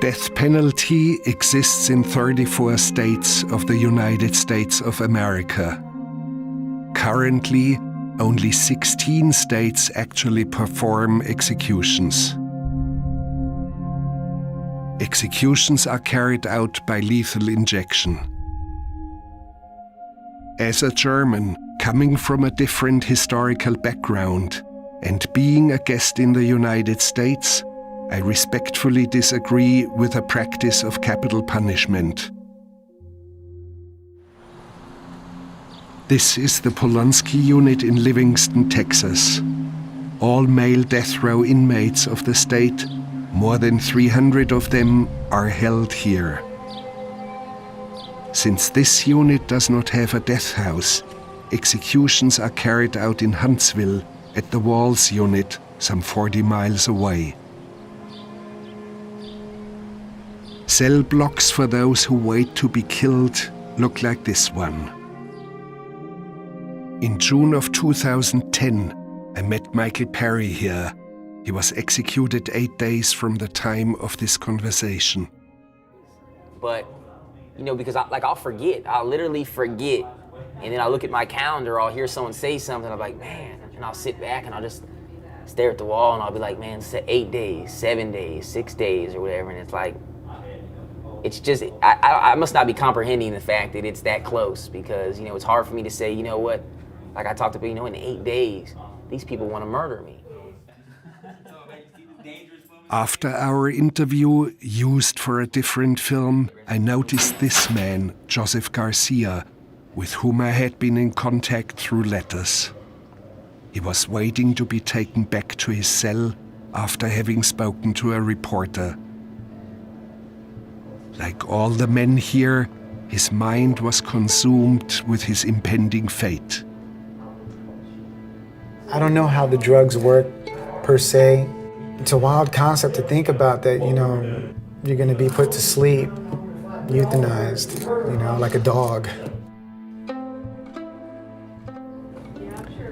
death penalty exists in 34 states of the United States of America. Currently, only 16 states actually perform executions. Executions are carried out by lethal injection. As a German, coming from a different historical background, and being a guest in the United States, I respectfully disagree with the practice of capital punishment. This is the Polansky unit in Livingston, Texas. All male death row inmates of the state, more than 300 of them, are held here. Since this unit does not have a death house, executions are carried out in Huntsville at the Walls unit, some 40 miles away. Cell blocks for those who wait to be killed look like this one. In June of 2010, I met Michael Perry here. He was executed 8 days from the time of this conversation. But, you know, because I'll forget. I'll literally forget. And then I'll look at my calendar, I'll hear someone say something, I'm like, man, and I'll sit back and I'll just stare at the wall and I'll be like, man, 8 days, 7 days, 6 days or whatever. And it's like, it's just, I must not be comprehending the fact that it's that close, because, you know, it's hard for me to say, you know what, like I talked about, you know, in 8 days, these people want to murder me. After our interview, used for a different film, I noticed this man, Joseph Garcia, with whom I had been in contact through letters. He was waiting to be taken back to his cell after having spoken to a reporter. Like all the men here, his mind was consumed with his impending fate. I don't know how the drugs work, per se. It's a wild concept to think about that, you know, you're gonna be put to sleep, euthanized, you know, like a dog.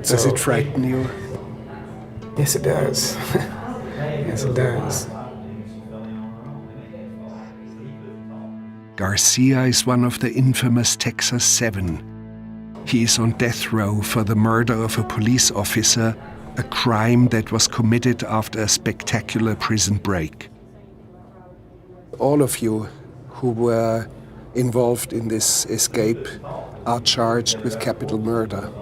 Does it frighten you? Yes, it does. Yes, it does. Garcia is one of the infamous Texas 7. He is on death row for the murder of a police officer, a crime that was committed after a spectacular prison break. All of you who were involved in this escape are charged with capital murder.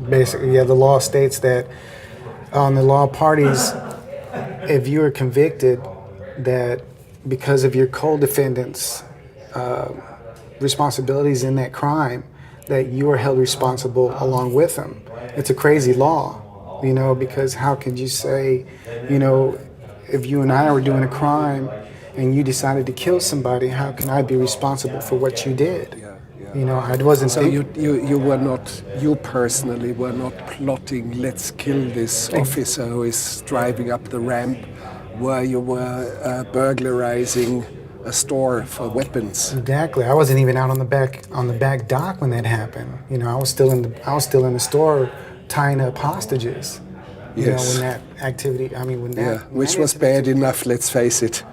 Basically, yeah, the law states that on the law parties, if you are convicted, that because of your co-defendants' responsibilities in that crime, that you are held responsible along with them. It's a crazy law, you know, because how could you say, you know, if you and I were doing a crime and you decided to kill somebody, how can I be responsible for what you did? You know, I wasn't. So you were not, you personally were not plotting, let's kill this officer who is driving up the ramp, where you were burglarizing a store for weapons. Exactly. I wasn't even out on the back dock when that happened. You know, I was still in the store tying up hostages. You know, when that activity. I mean, when that. Yeah, which was bad enough. Let's face it.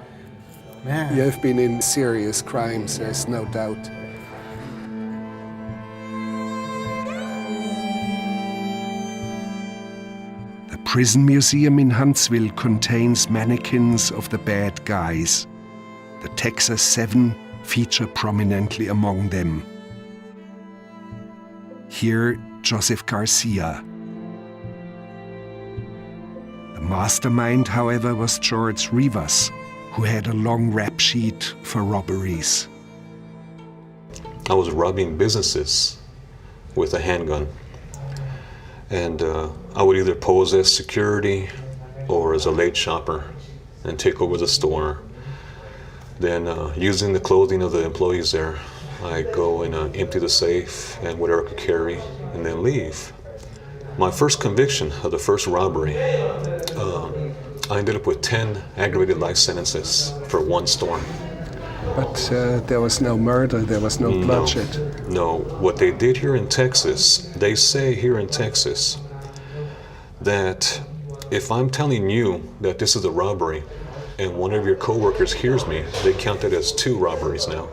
Man. You have been in serious crimes. There's no doubt. The prison museum in Huntsville contains mannequins of the bad guys. The Texas 7 feature prominently among them. Here, Joseph Garcia. The mastermind, however, was Georg Rivas, who had a long rap sheet for robberies. I was robbing businesses with a handgun. And I would either pose as security or as a late shopper and take over the store. Then using the clothing of the employees there, I go and empty the safe and whatever I could carry and then leave. My first conviction of the first robbery, I ended up with 10 aggravated life sentences for one store. But there was no murder, there was no bloodshed. No, what they did here in Texas, they say here in Texas that if I'm telling you that this is a robbery, and one of your coworkers hears me, they count it as 2 robberies now.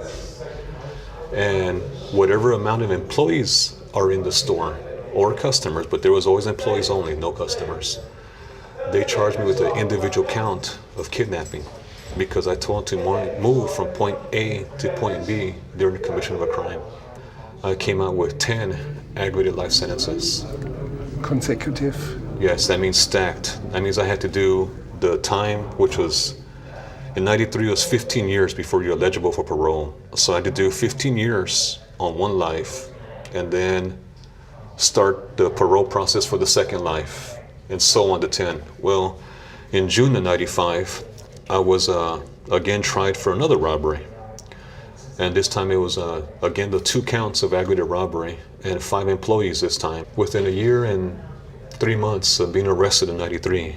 And whatever amount of employees are in the store, or customers, but there was always employees only, no customers, they charged me with an individual count of kidnapping because I told them to move from point A to point B during the commission of a crime. I came out with 10 aggravated life sentences. Consecutive? Yes, that means stacked. That means I had to do the time, which was, in 93 it was 15 years before you're eligible for parole. So I had to do 15 years on one life and then start the parole process for the second life, and so on to 10. Well, in June of 95, I was again tried for another robbery. And this time it was, again, the 2 counts of aggravated robbery and 5 employees this time. Within a year and 3 months of being arrested in 93,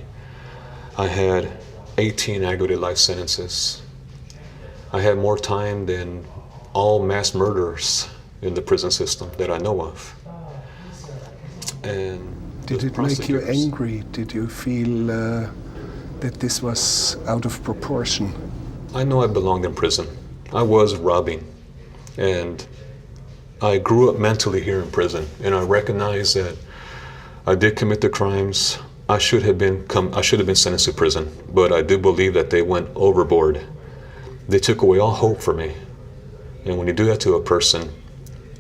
I had 18 aggravated life sentences. I had more time than all mass murderers in the prison system that I know of. And did it make you angry? Did you feel that this was out of proportion? I know I belonged in prison. I was robbing, and I grew up mentally here in prison, and I recognize that I did commit the crimes. I should have been sentenced to prison, but I do believe that they went overboard. They took away all hope for me. And when you do that to a person,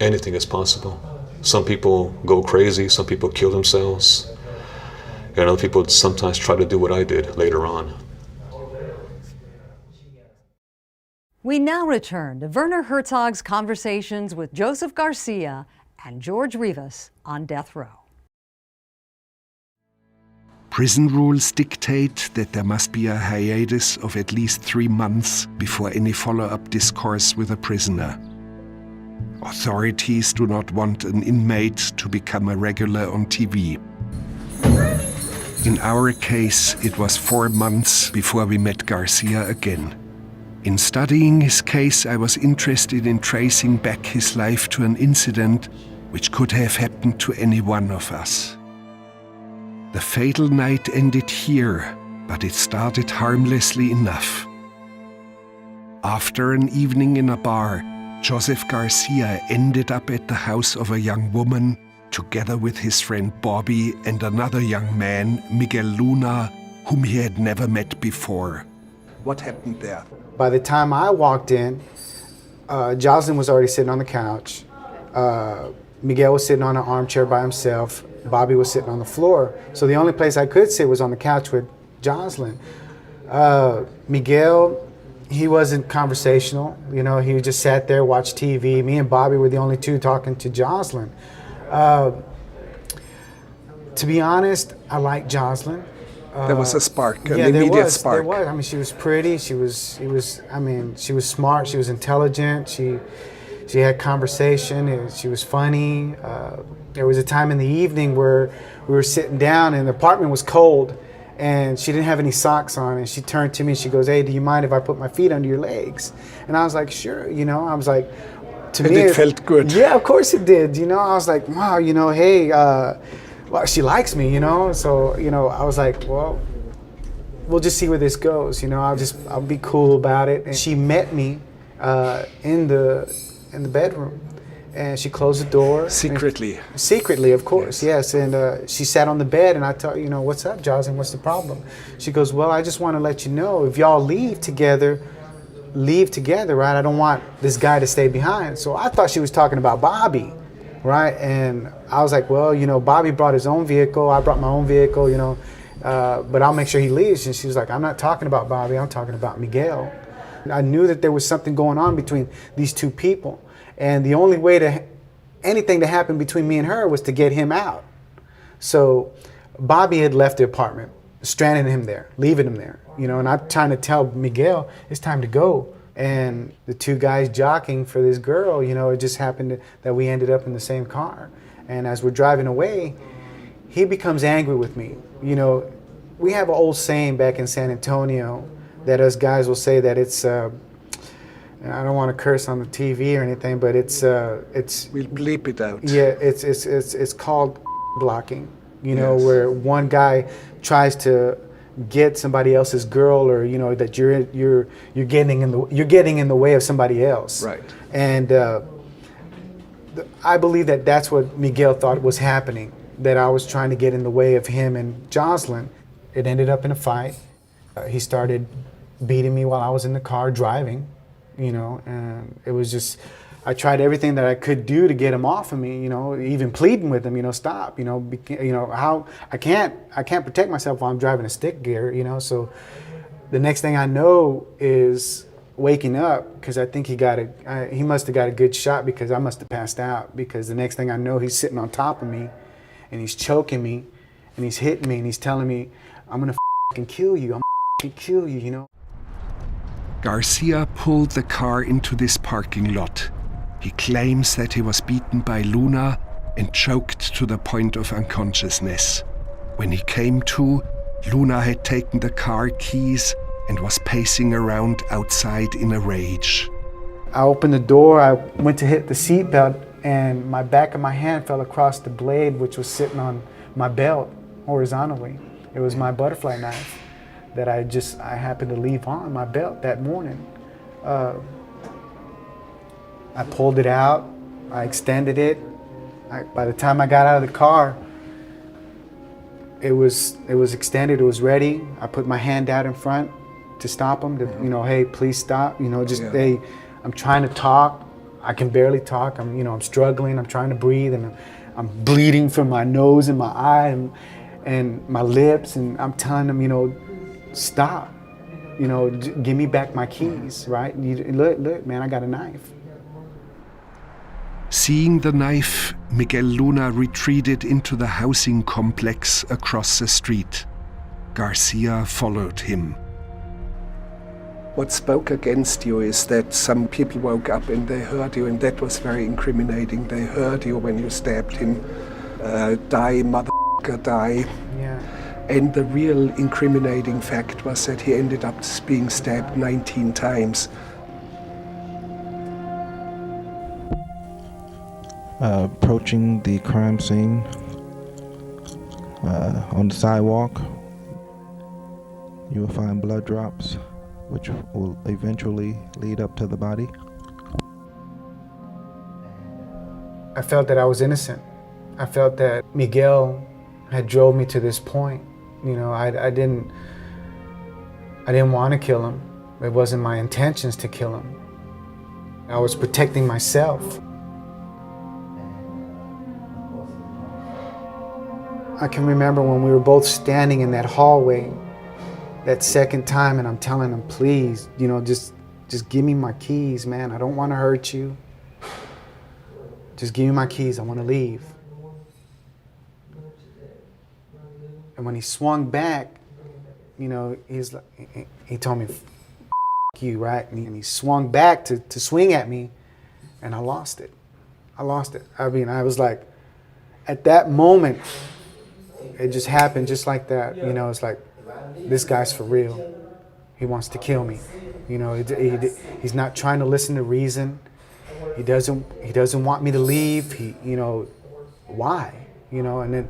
anything is possible. Some people go crazy, some people kill themselves, and other people sometimes try to do what I did later on. We now return to Werner Herzog's conversations with Joseph Garcia and Georg Rivas on death row. Prison rules dictate that there must be a hiatus of at least 3 months before any follow-up discourse with a prisoner. Authorities do not want an inmate to become a regular on TV. In our case, it was 4 months before we met Garcia again. In studying his case, I was interested in tracing back his life to an incident which could have happened to any one of us. The fatal night ended here, but it started harmlessly enough. After an evening in a bar, Joseph Garcia ended up at the house of a young woman, together with his friend Bobby and another young man, Miguel Luna, whom he had never met before. What happened there? By the time I walked in, Jocelyn was already sitting on the couch. Miguel was sitting on an armchair by himself. Bobby was sitting on the floor. So the only place I could sit was on the couch with Jocelyn. Miguel, he wasn't conversational. You know, he just sat there, watched TV. Me and Bobby were the only 2 talking to Jocelyn. To be honest, I liked Jocelyn. There was a spark, an yeah, immediate spark. There was. I mean, she was pretty. She was smart. She was intelligent. She had conversation. She was funny. There was a time in the evening where we were sitting down and the apartment was cold, and she didn't have any socks on. And she turned to me and she goes, "Hey, do you mind if I put my feet under your legs?" And I was like, "Sure." You know, I was like, to me, it felt good. Yeah, of course it did. You know, I was like, wow. You know, hey. Well, she likes me, you know, so, you know, I was like, well, we'll just see where this goes, you know, I'll be cool about it. And she met me in the bedroom, and she closed the door. Secretly? Secretly, of course, yes. And she sat on the bed, and I told her, you know, what's up, Jocelyn, what's the problem? She goes, well, I just want to let you know, if y'all leave together, right? I don't want this guy to stay behind. So I thought she was talking about Bobby. Right, and I was like, well, you know, Bobby brought his own vehicle, I brought my own vehicle, you know, but I'll make sure he leaves. And she was like, I'm not talking about Bobby, I'm talking about Miguel. And I knew that there was something going on between these 2 people, and the only way anything to happen between me and her was to get him out. So Bobby had left the apartment, stranding him there, leaving him there, you know, and I'm trying to tell Miguel, it's time to go. And the 2 guys jockeying for this girl, you know, it just happened that we ended up in the same car. And as we're driving away, he becomes angry with me. You know, we have an old saying back in San Antonio that us guys will say that it's, I don't want to curse on the TV or anything, but it's We'll bleep it out. Yeah, it's called blocking. You know, where one guy tries to get somebody else's girl, or you know that you're getting in the way of somebody else. Right. And I believe that that's what Miguel thought was happening, that I was trying to get in the way of him and Jocelyn. It ended up in a fight. He started beating me while I was in the car driving, you know, and it was just, I tried everything that I could do to get him off of me, you know, even pleading with him, you know, stop, you know, how I can't protect myself while I'm driving a stick gear, you know. So the next thing I know is waking up, because I think he must have got a good shot, because I must have passed out, because the next thing I know, he's sitting on top of me and he's choking me and he's hitting me and he's telling me, I'm gonna f***ing kill you, I'm gonna f***ing kill you, you know. Garcia pulled the car into this parking lot. He claims that he was beaten by Luna and choked to the point of unconsciousness. When he came to, Luna had taken the car keys and was pacing around outside in a rage. I opened the door, I went to hit the seatbelt, and my back of my hand fell across the blade, which was sitting on my belt horizontally. It was my butterfly knife that I happened to leave on my belt that morning. I pulled it out, I extended it. By the time I got out of the car, it was extended, it was ready. I put my hand out in front to stop him, to, you know, hey, please stop, you know, just, hey, I'm trying to talk, I can barely talk, I'm struggling, I'm trying to breathe, and I'm bleeding from my nose and my eye and my lips, and I'm telling him, you know, stop, you know, give me back my keys, right? Look, man, I got a knife. Seeing the knife, Miguel Luna retreated into the housing complex across the street. Garcia followed him. What spoke against you is that some people woke up and they heard you, and that was very incriminating. They heard you when you stabbed him. Die, motherfucker, die. Yeah. And the real incriminating fact was that he ended up being stabbed 19 times. Approaching the crime scene, on the sidewalk, you will find blood drops, which will eventually lead up to the body. I felt that I was innocent. I felt that Miguel had drove me to this point. You know, I didn't want to kill him. It wasn't my intentions to kill him. I was protecting myself. I can remember when we were both standing in that hallway that second time, and I'm telling him, please, you know, just give me my keys, man. I don't want to hurt you. Just give me my keys. I want to leave. And when he swung back, you know, he told me, F you, right? And he swung back to swing at me, and I lost it. I mean, I was like, at that moment, it just happened just like that. You know, it's like, this guy's for real. He wants to kill me. You know, he's not trying to listen to reason. He doesn't want me to leave. You know, why? You know, and then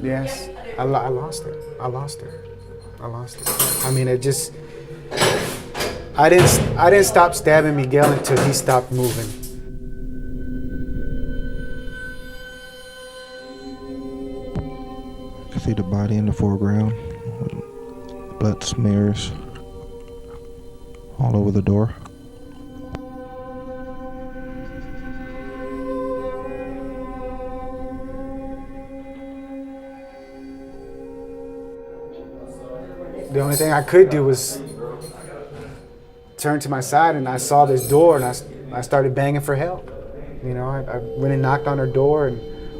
yes, I lost it. I lost it. I mean, it just, I didn't stop stabbing Miguel until he stopped moving. You can see the body in the foreground, blood smears all over the door. The only thing I could do was turn to my side, and I saw this door, and I started banging for help. You know, I went and knocked on her door,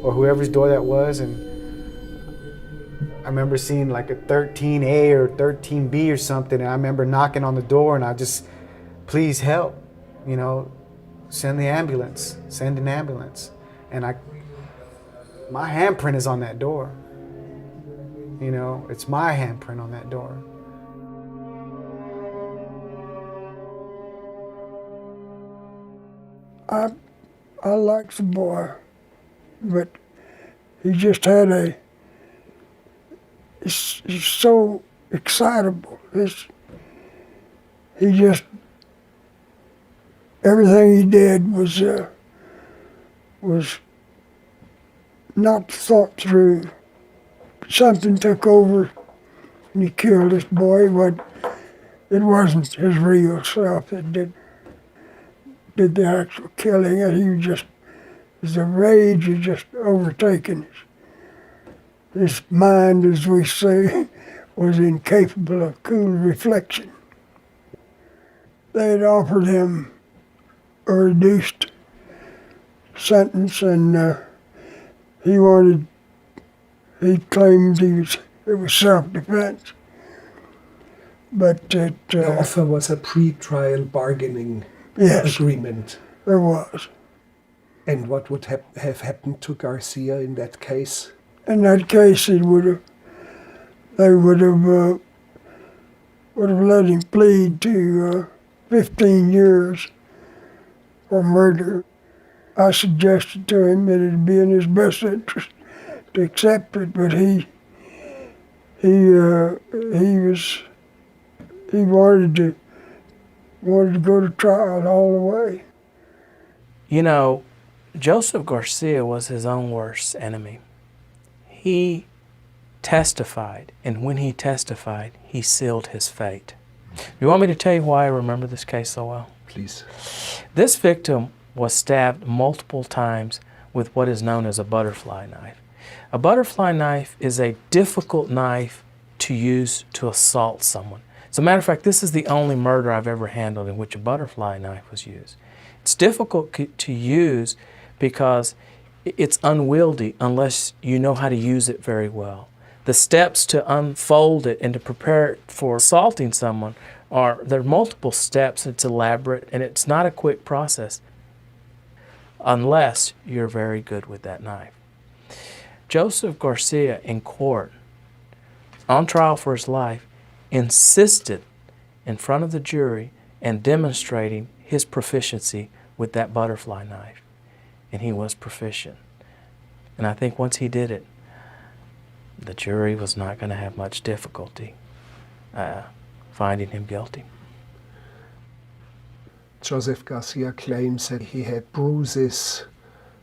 or whoever's door that was, and I remember seeing like a 13A or 13B or something, and I remember knocking on the door, and I just, please help, you know, send an ambulance. And my handprint is on that door. You know, it's my handprint on that door. I liked the boy, but he just had he's so excitable. He just, everything he did was not thought through. Something took over and he killed this boy, but it wasn't his real self that did the actual killing, and he just, the rage had just overtaken his mind, as we say, was incapable of cool reflection. They had offered him a reduced sentence, and he claimed it was self-defense. But The offer was a pre-trial bargaining yes, agreement. there was. And what would have happened to Garcia in that case? In that case, they would have let him plead to 15 years for murder. I suggested to him that it'd be in his best interest to accept it, but he wanted to go to trial all the way. You know, Joseph Garcia was his own worst enemy. He testified, and when he testified, he sealed his fate. You want me to tell you why I remember this case so well? Please. This victim was stabbed multiple times with what is known as a butterfly knife. A butterfly knife is a difficult knife to use to assault someone. As a matter of fact, this is the only murder I've ever handled in which a butterfly knife was used. It's difficult to use because it's unwieldy unless you know how to use it very well. The steps to unfold it and to prepare it for assaulting someone there are multiple steps. It's elaborate, and it's not a quick process unless you're very good with that knife. Joseph Garcia in court, on trial for his life, insisted in front of the jury and demonstrating his proficiency with that butterfly knife. And he was proficient. And I think once he did it, the jury was not going to have much difficulty finding him guilty. Joseph Garcia claims that he had bruises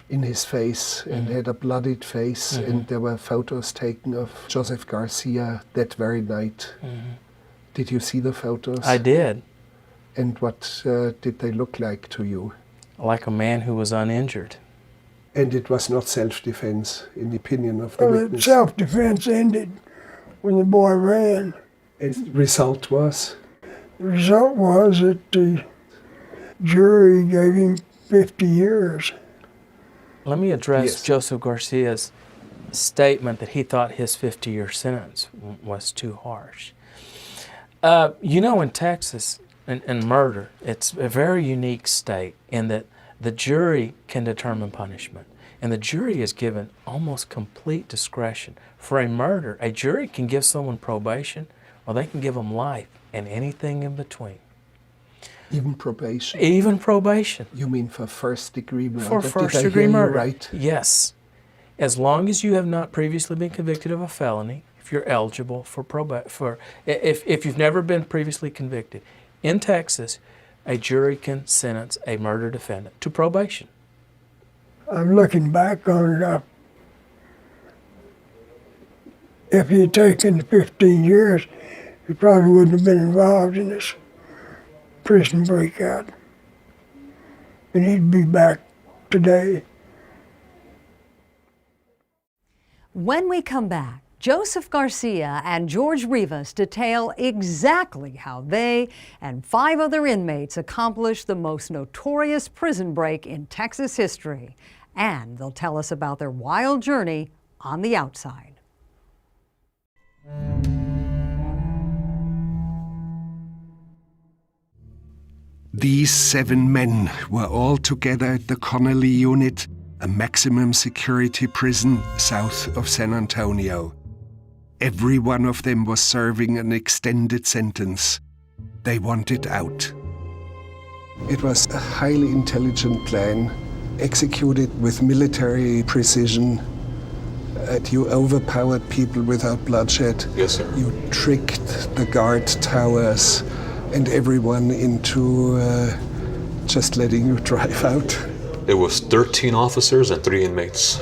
in his face and had a bloodied face, and there were photos taken of Joseph Garcia that very night. Did you see the photos? I did. And what did they look like to you? Like a man who was uninjured. And it was not self-defense, in the opinion of the Well, witness? self-defense ended when the boy ran. And the result was? The result was that the jury gave him 50 years. Let me address Yes. Joseph Garcia's statement that he thought his 50-year sentence was too harsh. You know, in Texas, in murder, it's a very unique state in that the jury can determine punishment. And the jury is given almost complete discretion. For a murder, a jury can give someone probation, or they can give them life and anything in between. Even probation? Even probation. You mean for first-degree murder? For Did I first-degree hear you murder. right? Yes. As long as you have not previously been convicted of a felony, if you're eligible for if you've never been previously convicted. In Texas, a jury can sentence a murder defendant to probation. I'm looking back on it. If he had taken the 15 years, he probably wouldn't have been involved in this prison breakout. And he'd be back today. When we come back, Joseph Garcia and Georg Rivas detail exactly how they and 5 other inmates accomplished the most notorious prison break in Texas history. And they'll tell us about their wild journey on the outside. These 7 men were all together at the Connally unit, a maximum security prison south of San Antonio. Every one of them was serving an extended sentence. They wanted out. It was a highly intelligent plan executed with military precision. You overpowered people without bloodshed. Yes, sir. You tricked the guard towers and everyone into just letting you drive out. It was 13 officers and 3 inmates.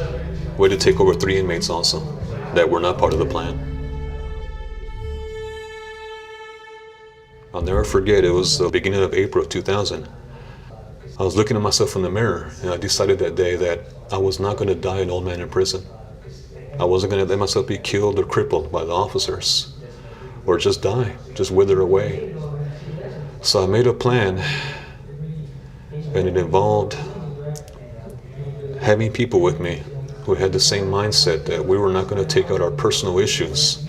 We had to take over 3 inmates also that were not part of the plan. I'll never forget, it was the beginning of April of 2000. I was looking at myself in the mirror, and I decided that day that I was not going to die an old man in prison. I wasn't going to let myself be killed or crippled by the officers, or just die, just wither away. So I made a plan, and it involved having people with me who had the same mindset that we were not going to take out our personal issues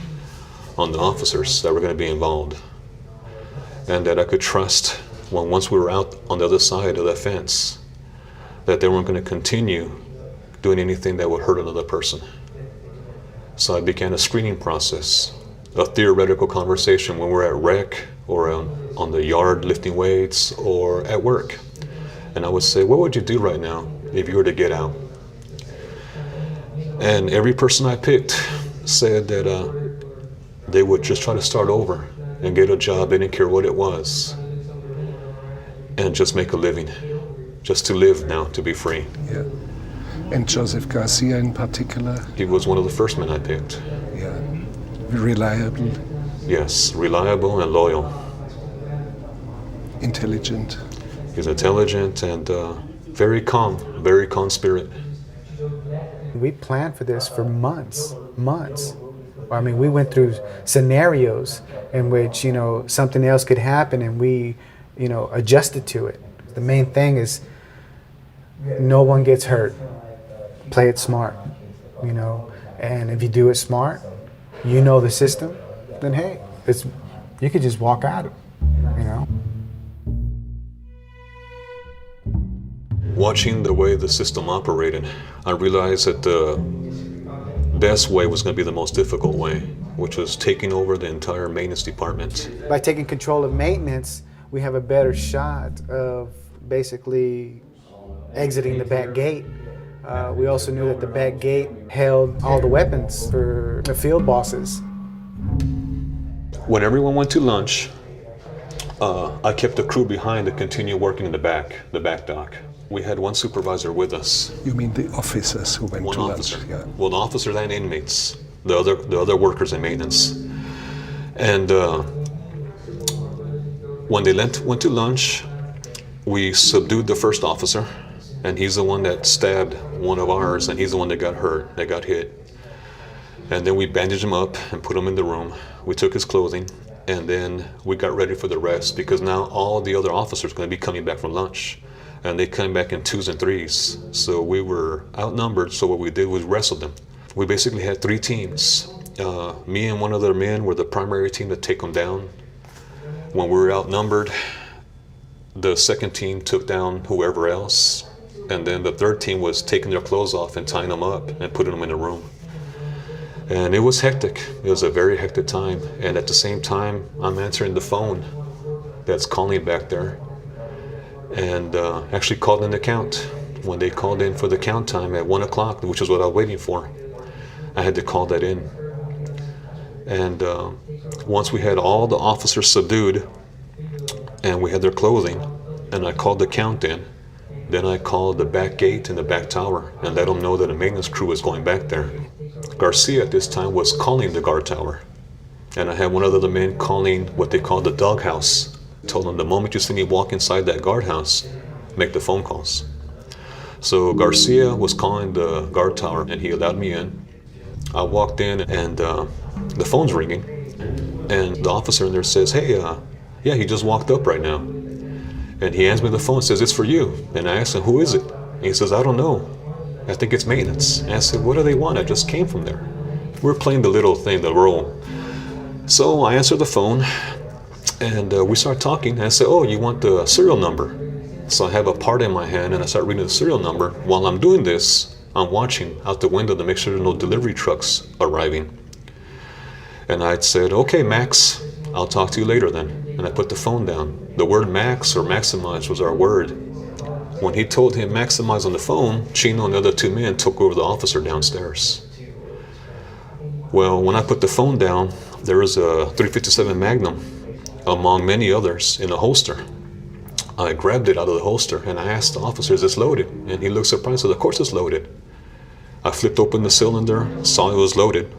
on the officers that were going to be involved, and that I could trust once we were out on the other side of the fence, that they weren't going to continue doing anything that would hurt another person. So I began a screening process, a theoretical conversation when we're at rec or on the yard lifting weights or at work. And I would say, what would you do right now if you were to get out? And every person I picked said that they would just try to start over and get a job. They didn't care what it was. And just make a living, just to live now, to be free. Yeah. And Joseph Garcia in particular? He was one of the first men I picked. Yeah. Reliable? Yes, reliable and loyal. Intelligent? He's intelligent and very calm spirit. We planned for this for months. I mean, we went through scenarios in which, something else could happen and we, adjusted to it. The main thing is no one gets hurt. Play it smart, and if you do it smart, the system, then hey, you could just walk out of it, Watching the way the system operated, I realized that the best way was going to be the most difficult way, which was taking over the entire maintenance department. By taking control of maintenance, we have a better shot of basically exiting the back gate. We also knew that the back gate held all the weapons for the field bosses. When everyone went to lunch, I kept the crew behind to continue working in the back dock. We had one supervisor with us. You mean the officers who went to officer. lunch? Yeah. Well, the officers and inmates, the other workers in maintenance. And when they went to lunch, we subdued the first officer, and he's the one that stabbed one of ours, and he's the one that got hurt, that got hit. And then we bandaged him up and put him in the room. We took his clothing, and then we got ready for the rest, because now all the other officers are going to be coming back from lunch. And they came back in 2s and 3s. So we were outnumbered, so what we did was wrestle them. We basically had 3 teams. Me and one other man were the primary team to take them down. When we were outnumbered, the second team took down whoever else. And then the third team was taking their clothes off and tying them up and putting them in a room. And it was hectic. It was a very hectic time. And at the same time, I'm answering the phone that's calling back there. And actually called in the count. When they called in for the count time at 1 o'clock, which is what I was waiting for, I had to call that in. And once we had all the officers subdued and we had their clothing, and I called the count in, then I called the back gate and the back tower and let them know that a maintenance crew was going back there. Garcia at this time was calling the guard tower. And I had one of the men calling what they called the doghouse. Told them the moment you see me walk inside that guardhouse, make the phone calls. So Garcia was calling the guard tower and he allowed me in. I walked in and the phone's ringing and the officer in there says, hey, yeah, he just walked up right now. And he hands me the phone and says, it's for you. And I asked him, who is it? And he says, I don't know. I think it's maintenance. And I said, what do they want? I just came from there. We're playing the little thing, the role. So I answered the phone. And we start talking, and I say, oh, you want the serial number? So I have a part in my hand, and I start reading the serial number. While I'm doing this, I'm watching out the window to make sure there are no delivery trucks arriving. And I said, okay, Max, I'll talk to you later then. And I put the phone down. The word max or maximize was our word. When he told him maximize on the phone, Chino and the other two men took over the officer downstairs. Well, when I put the phone down, there was a .357 Magnum, among many others, in a holster. I grabbed it out of the holster and I asked the officer, is this loaded? And he looked surprised, said, of course it's loaded. I flipped open the cylinder, saw it was loaded,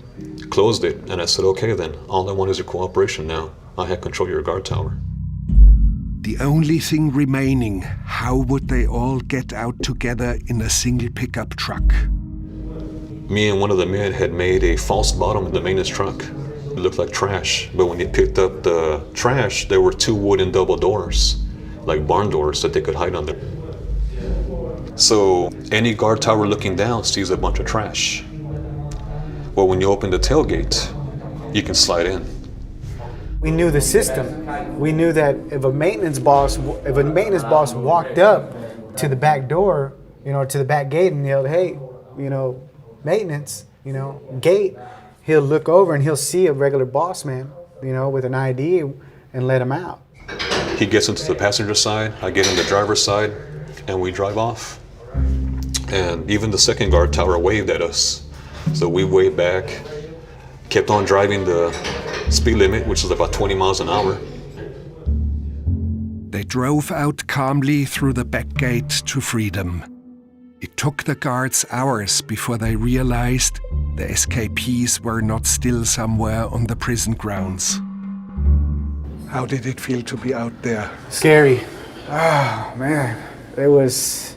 closed it, and I said, okay then, all I want is your cooperation now. I had control of your guard tower. The only thing remaining, how would they all get out together in a single pickup truck? Me and one of the men had made a false bottom in the maintenance truck. It looked like trash, but when they picked up the trash, there were two wooden double doors, like barn doors that they could hide under. So any guard tower looking down sees a bunch of trash. Well, when you open the tailgate, you can slide in. We knew the system. We knew that if a maintenance boss walked up to the back door, to the back gate and yelled, hey, maintenance, gate, he'll look over and he'll see a regular boss man, with an ID and let him out. He gets into the passenger side, I get in the driver's side, and we drive off. And even the second guard tower waved at us. So we waved back, kept on driving the speed limit, which is about 20 miles an hour. They drove out calmly through the back gate to freedom. It took the guards hours before they realized the escapees were not still somewhere on the prison grounds. How did it feel to be out there? Scary. Oh, man. It was,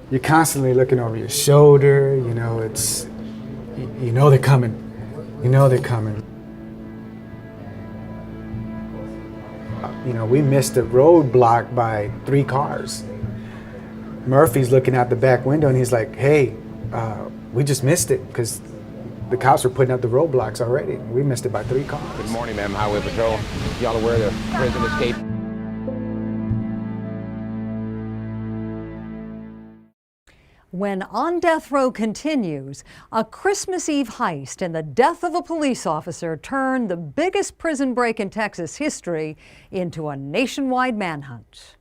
you're constantly looking over your shoulder, they're coming. They're coming. We missed a roadblock by 3 cars. Murphy's looking out the back window and he's like, hey, we just missed it because the cops were putting up the roadblocks already. We missed it by 3 cars. Good morning, ma'am. Highway Patrol. Y'all aware the prison escape? When On Death Row continues, a Christmas Eve heist and the death of a police officer turned the biggest prison break in Texas history into a nationwide manhunt.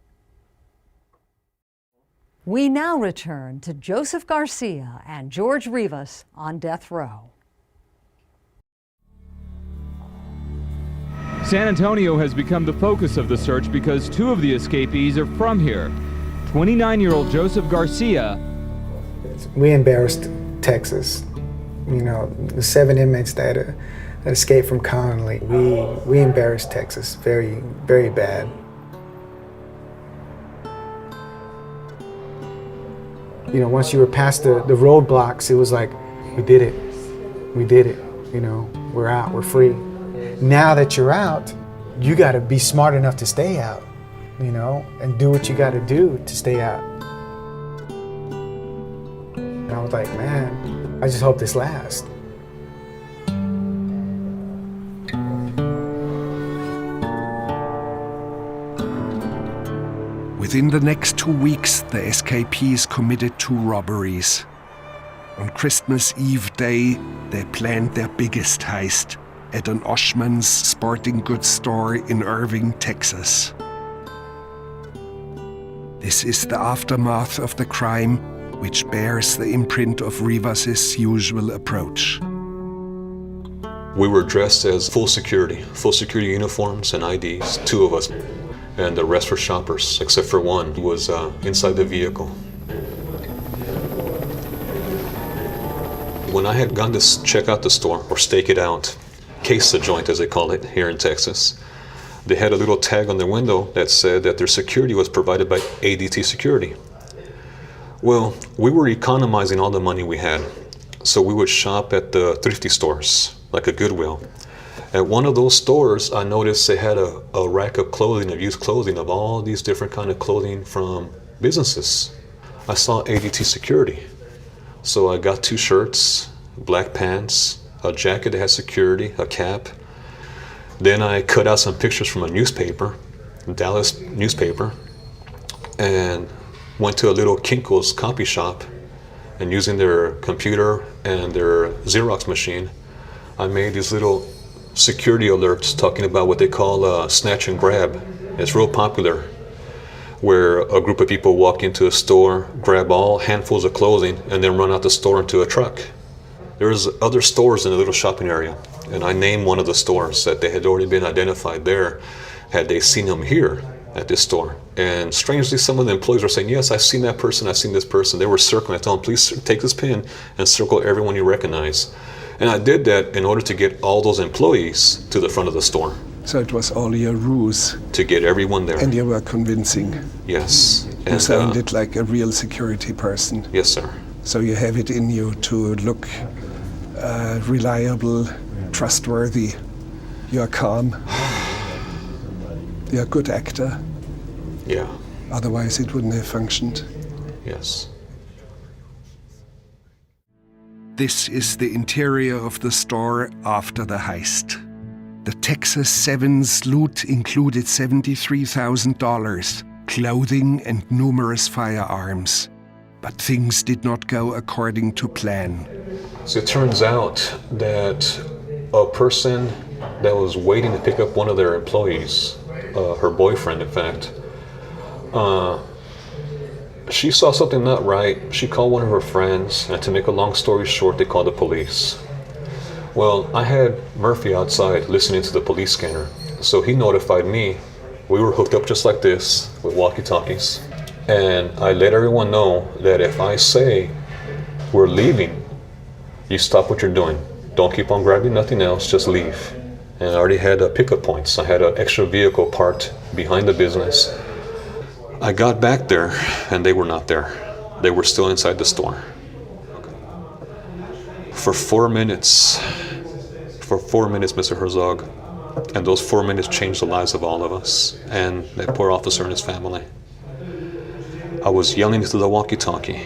We now return to Joseph Garcia and Georg Rivas on death row. San Antonio has become the focus of the search because 2 of the escapees are from here. 29-year-old Joseph Garcia. We embarrassed Texas. The 7 inmates that escaped from Connally. We embarrassed Texas very, very bad. Once you were past the roadblocks, it was like, we did it. We're out, we're free. Now that you're out, you gotta be smart enough to stay out, and do what you gotta do to stay out. And I was like, man, I just hope this lasts. Within the next 2 weeks, the escapees committed 2 robberies. On Christmas Eve day, they planned their biggest heist at an Oshman's sporting goods store in Irving, Texas. This is the aftermath of the crime, which bears the imprint of Rivas' usual approach. We were dressed as full security uniforms and IDs, 2 of us. And the rest were shoppers, except for one who was inside the vehicle. When I had gone to check out the store, or stake it out, case the joint as they call it here in Texas, they had a little tag on their window that said that their security was provided by ADT Security. Well, we were economizing all the money we had, so we would shop at the thrifty stores, like a Goodwill. At one of those stores, I noticed they had a rack of clothing, of used clothing, of all these different kind of clothing from businesses. I saw ADT Security. So I got 2 shirts, black pants, a jacket that had security, a cap. Then I cut out some pictures from a newspaper, Dallas newspaper, and went to a little Kinko's copy shop, and using their computer and their Xerox machine, I made these little security alerts talking about what they call snatch and grab. It's real popular. where a group of people walk into a store, grab all handfuls of clothing, and then run out the store into a truck. There's other stores in the little shopping area, and I named one of the stores that they had already been identified there had they seen him here at this store. And strangely, some of the employees were saying, yes, I've seen that person, I've seen this person. They were circling. I told them, please take this pin and circle everyone you recognize. And I did that in order to get all those employees to the front of the store. So it was all your ruse. To get everyone there. And you were convincing. Yes. You sounded like a real security person. Yes, sir. So you have it in you to look reliable, trustworthy. You're calm. You're a good actor. Yeah. Otherwise it wouldn't have functioned. Yes. This is the interior of the store after the heist. The Texas 7's loot included $73,000, clothing and numerous firearms. But things did not go according to plan. So it turns out that a person that was waiting to pick up one of their employees, her boyfriend in fact, she saw something not right. She called one of her friends, and to make a long story short, they called the police. Well, I had Murphy outside listening to the police scanner, so he notified me. We were hooked up just like this with walkie-talkies, and I let everyone know that if I say we're leaving, you stop what you're doing. Don't keep on grabbing nothing else, just leave. And I already had pickup points. I had an extra vehicle parked behind the business. I got back there, and they were not there. They were still inside the store. For 4 minutes, Mr. Herzog, and those 4 minutes changed the lives of all of us, and that poor officer and his family. I was yelling into the walkie-talkie.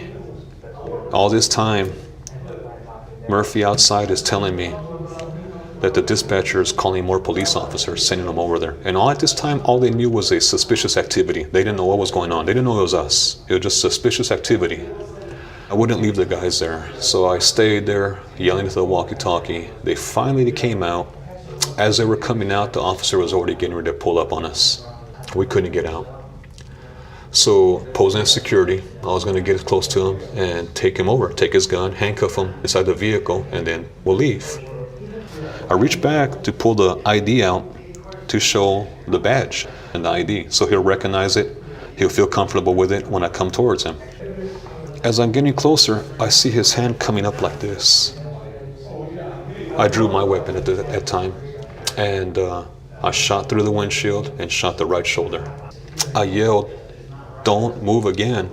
All this time, Murphy outside is telling me that the dispatcher is calling more police officers, sending them over there. And all at this time, all they knew was a suspicious activity. They didn't know what was going on. They didn't know it was us. It was just suspicious activity. I wouldn't leave the guys there, so I stayed there, yelling into the walkie-talkie. They finally came out. As they were coming out, the officer was already getting ready to pull up on us. We couldn't get out. So, posing as security, I was going to get close to him and take him over, take his gun, handcuff him inside the vehicle, and then we'll leave. I reached back to pull the ID out to show the badge and the ID, so he'll recognize it, he'll feel comfortable with it when I come towards him. As I'm getting closer, I see his hand coming up like this. I drew my weapon at that time, and I shot through the windshield and shot the right shoulder. I yelled, "Don't move again,"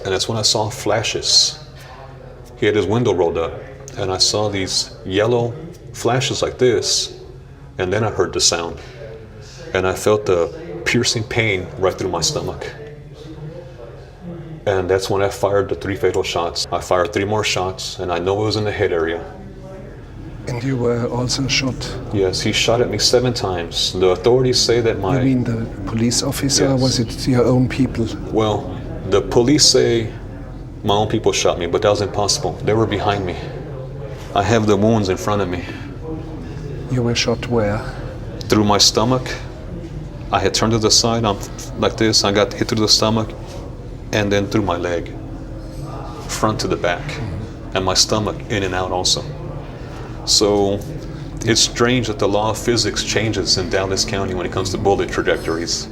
and that's when I saw flashes. He had his window rolled up, and I saw these yellow flashes like this, and then I heard the sound, and I felt the piercing pain right through my stomach. And that's when I fired the 3 fatal shots. I fired 3 more shots, and I know it was in the head area. And you were also shot? Yes, he shot at me 7 times. The authorities say that my... You mean the police officer, yes. Or was it your own people? Well, the police say my own people shot me, but that was impossible. They were behind me. I have the wounds in front of me. You were shot where? Through my stomach. I had turned to the side, I'm like this, I got hit through the stomach, and then through my leg, front to the back, and my stomach in and out also. So it's strange that the law of physics changes in Dallas County when it comes to bullet trajectories.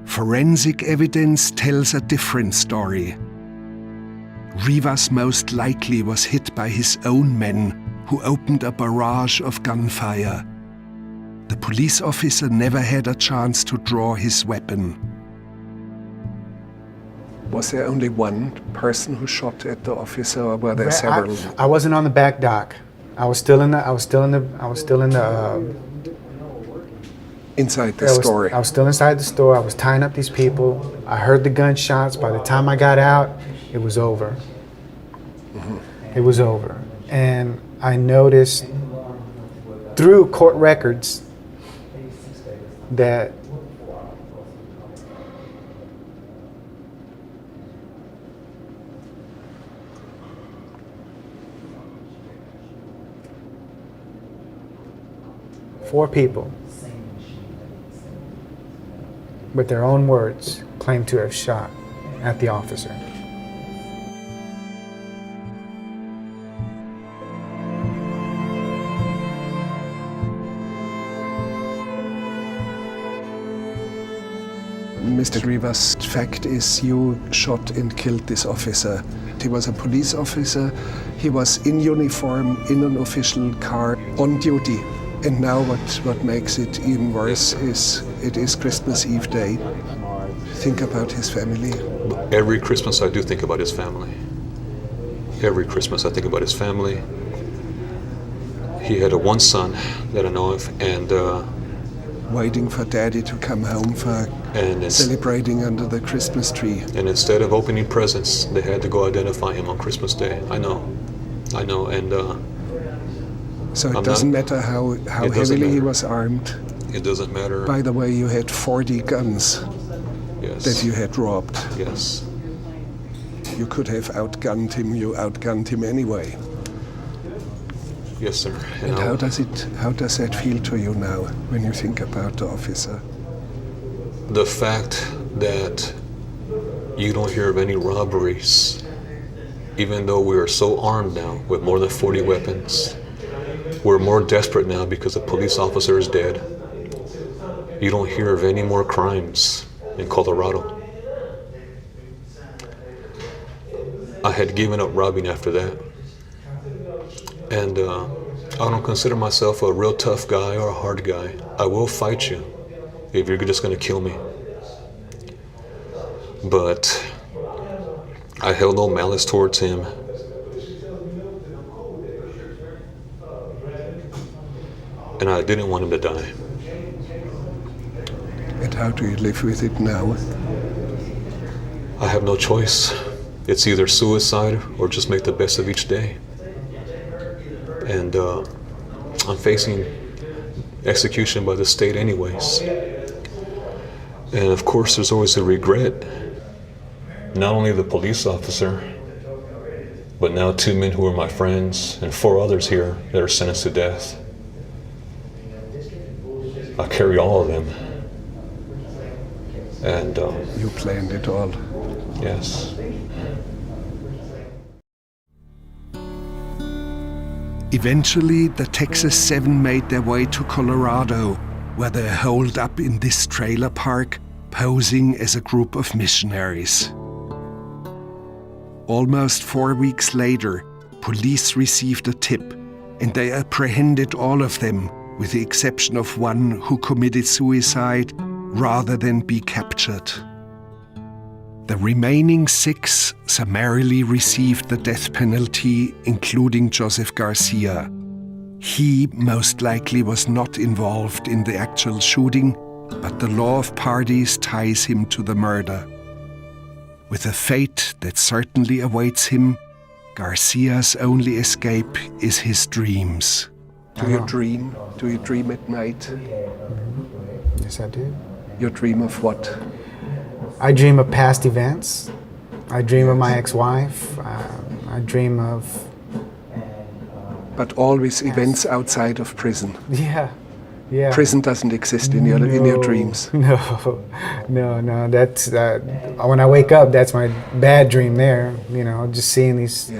Forensic evidence tells a different story. Rivas most likely was hit by his own men, who opened a barrage of gunfire. The police officer never had a chance to draw his weapon. Was there only one person who shot at the officer, or were there several? I wasn't on the back dock. I was still in the inside the store. I was still inside the store. I was tying up these people. I heard the gunshots. By the time I got out, it was over. Mm-hmm. It was over. And I noticed through court records that four people with their own words, claim to have shot at the officer. Mr. Rivas, fact is you shot and killed this officer. He was a police officer. He was in uniform, in an official car, on duty. And now what makes it even worse is it is Christmas Eve day. Think about his family. Every Christmas I do think about his family. Every Christmas I think about his family. He had one son that I know of, and waiting for Daddy to come home for celebrating under the Christmas tree. And instead of opening presents, they had to go identify him on Christmas Day. I know, and so it doesn't matter how heavily he was armed. It doesn't matter. By the way, you had 40 guns that you had robbed. Yes. You could have outgunned him. You outgunned him anyway. Yes, sir. And how does that feel to you now when you think about the officer? The fact that you don't hear of any robberies, even though we are so armed now with more than 40 weapons. We're more desperate now because a police officer is dead. You don't hear of any more crimes in Colorado. I had given up robbing after that. And I don't consider myself a real tough guy or a hard guy. I will fight you if you're just gonna kill me. But I held no malice towards him. And I didn't want him to die. And how do you live with it now? I have no choice. It's either suicide or just make the best of each day. And I'm facing execution by the state anyways. And of course there's always a regret. Not only the police officer, but now 2 men who are my friends and 4 others here that are sentenced to death. I carry all of them. And you planned it all. Yes. Eventually, the Texas 7 made their way to Colorado, where they holed up in this trailer park, posing as a group of missionaries. Almost 4 weeks later, police received a tip, and they apprehended all of them, with the exception of one who committed suicide rather than be captured. The remaining 6 summarily received the death penalty, including Joseph Garcia. He most likely was not involved in the actual shooting, but the law of parties ties him to the murder. With a fate that certainly awaits him, Garcia's only escape is his dreams. Do you dream? Do you dream at night? Yes, I do. You dream of what? I dream of past events. I dream of my ex-wife. I dream of... But always events outside of prison. Yeah. Prison doesn't exist in your dreams. No. That's when I wake up. That's my bad dream. There, just seeing these.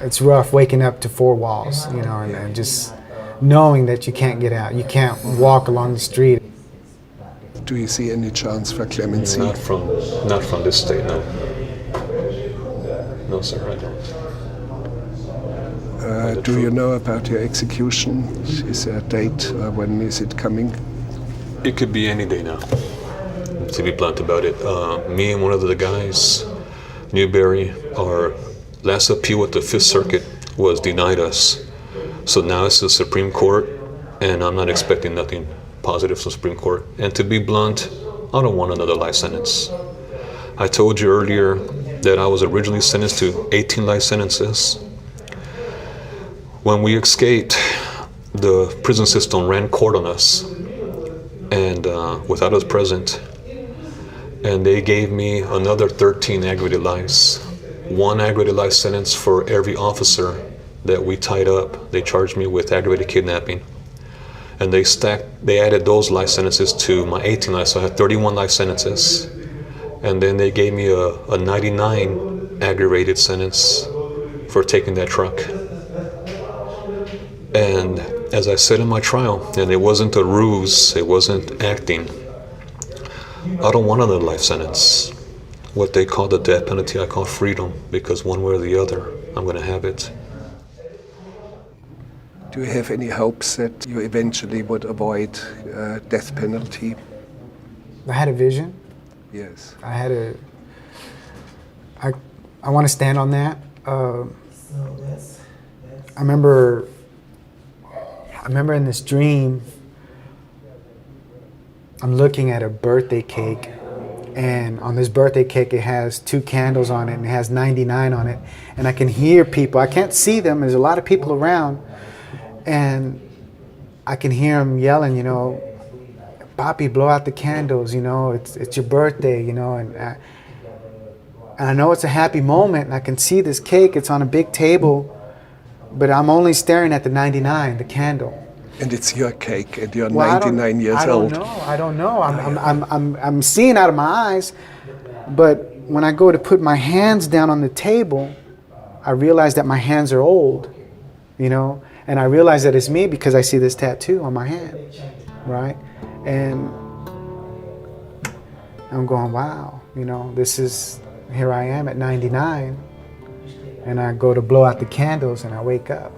It's rough waking up to 4 walls. And just knowing that you can't get out. You can't walk along the street. Do you see any chance for clemency? Not from this state, no. No, sir, I don't. Do you know about your execution? Is there a date? When is it coming? It could be any day now, to be blunt about it. Me and one of the guys, Newberry, our last appeal at the 5th Circuit was denied us. So now it's the Supreme Court, and I'm not expecting nothing positive from the Supreme Court. And to be blunt, I don't want another life sentence. I told you earlier that I was originally sentenced to 18 life sentences. When we escaped, the prison system ran court on us, and without us present, and they gave me another 13 aggravated lives. 1 aggravated life sentence for every officer that we tied up. They charged me with aggravated kidnapping. And they added those life sentences to my 18 life, so I had 31 life sentences. And then they gave me a 99 aggravated sentence for taking that truck. And as I said in my trial, and it wasn't a ruse, it wasn't acting, I don't want another life sentence. What they call the death penalty, I call freedom, because one way or the other, I'm going to have it. Do you have any hopes that you eventually would avoid death penalty? I had a vision. Yes. I want to stand on that. I remember in this dream, I'm looking at a birthday cake, and on this birthday cake it has 2 candles on it and it has 99 on it, and I can hear people. I can't see them, there's a lot of people around, and I can hear them yelling, you know, "Papi, blow out the candles, you know, it's your birthday, you know," and I know it's a happy moment, and I can see this cake, it's on a big table, but I'm only staring at the 99, the candle. And it's your cake, and you're 99 years old. I don't know. I'm seeing out of my eyes, but when I go to put my hands down on the table, I realize that my hands are old, you know, and I realize that it's me because I see this tattoo on my hand, right? And I'm going, wow, you know, here I am at 99, and I go to blow out the candles and I wake up.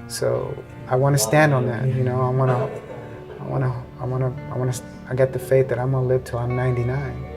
So I want to stand on that, you know. I got the faith that I'm gonna live till I'm 99.